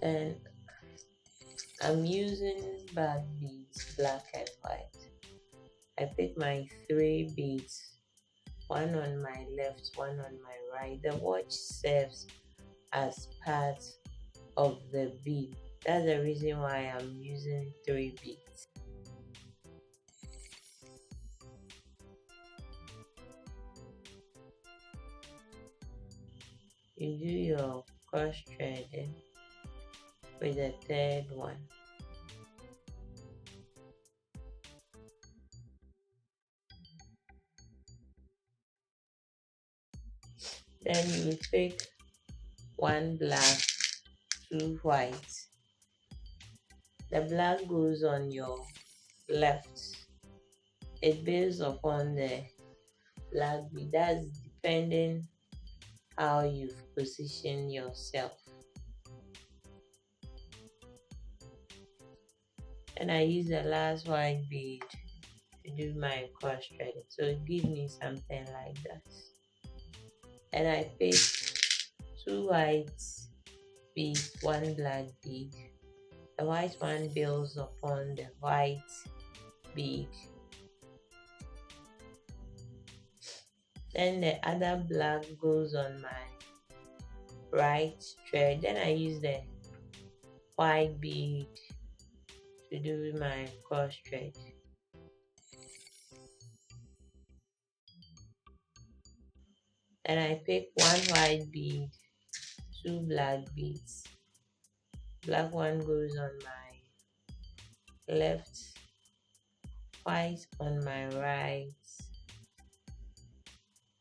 Then I'm using bag beads, black and white. I pick my 3 beads, one on my left, one on my right. The watch serves as part of the bead. That's the reason why I'm using 3 beads. You do your cross threading with the third one. Then you pick one black, 2 white. The black goes on your left. It builds upon the black bead. That's depending how you've positioned yourself. And I use the last white bead to do my cross threading. So it gives me something like that. And I pick 2 white beads, one black bead. The white one builds upon the white bead. Then the other black goes on my right thread. Then I use the white bead to do my cross thread. And I pick one white bead, 2 black beads. Black one goes on my left, white on my right.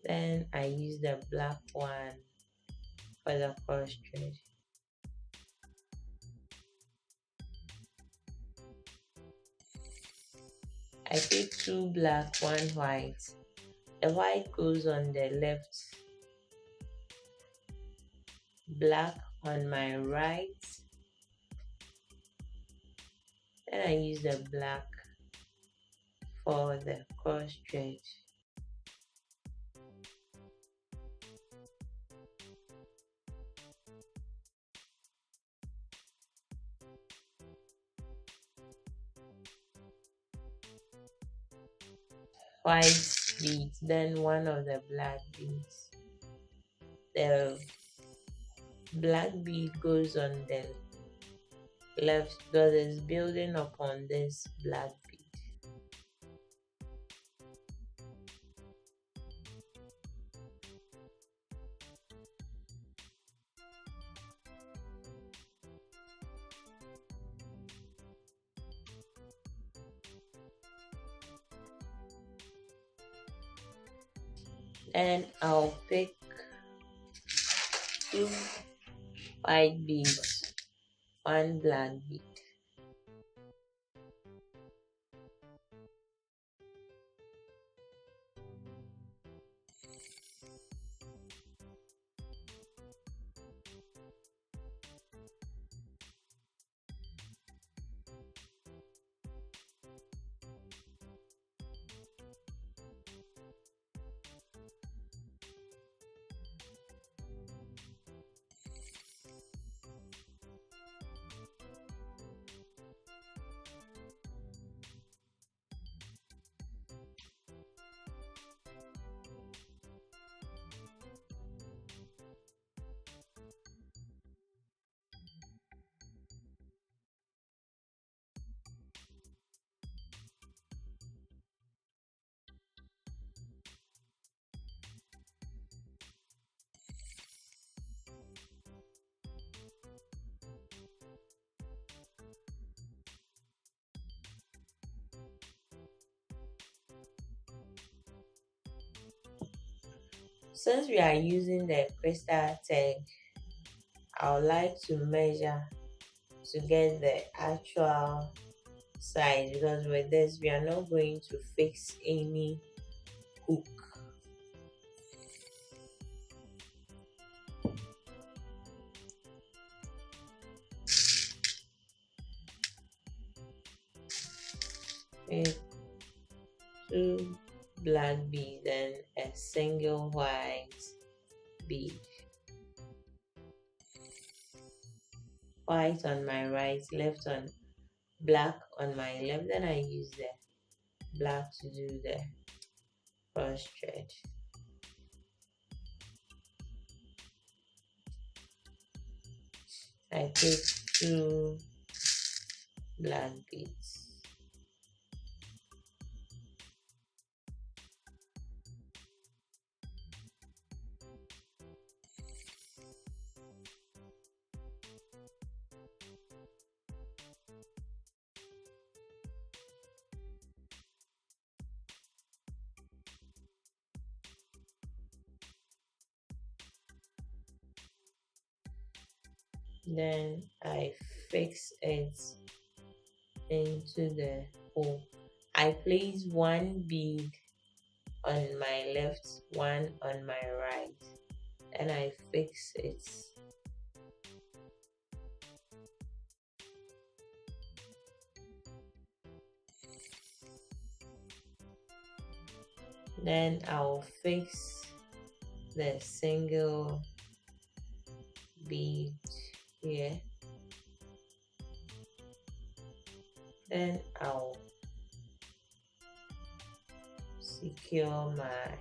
Then I use the black one for the cross thread. I pick 2 black, 1 white. The white goes on the left, black on my right. Then I use the black for the cross thread. White beads, then one of the black beads. The black bead goes on the left because it's building upon this black bead. And I'll pick 2 white beads, 1 black bead. Since we are using the crystal tag, I would like to measure to get the actual size, because with this we are not going to fix any hook. With 2 black beads and a single white bead. white on my right, left on black on my left. Then I use the black to do the cross thread. I take 2 black beads. Then I fix it into the hole. I place 1 bead on my left, 1 on my right, and I fix it. Then I'll fix the single bead here. Then I'll secure my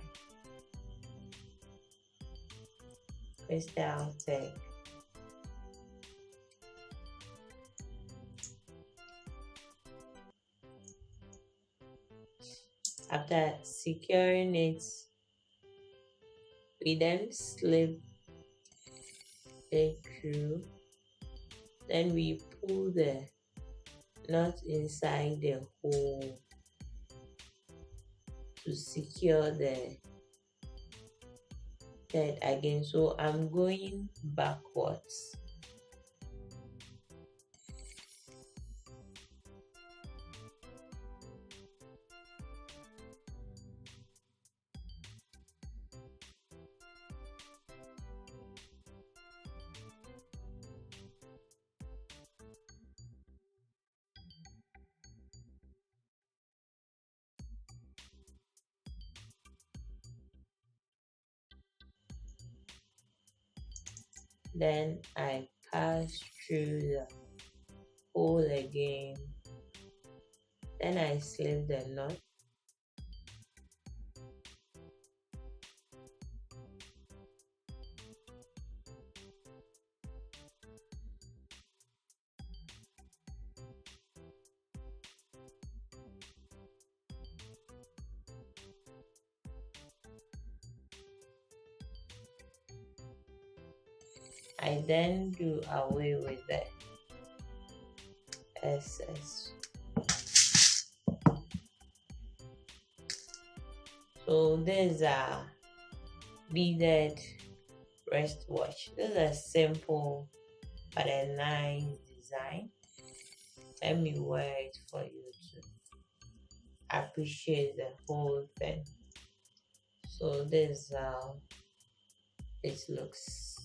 crystal tag. After securing it, we then slip it through. Then we pull the knot inside the hole to secure the thread again. So I'm going backwards. Then I pass through the hole again. Then I slip the knot. I then do away with the excess. So these are beaded wristwatch. This is a simple but a nice design. Let me wear it for you to appreciate the whole thing. So this is how it looks.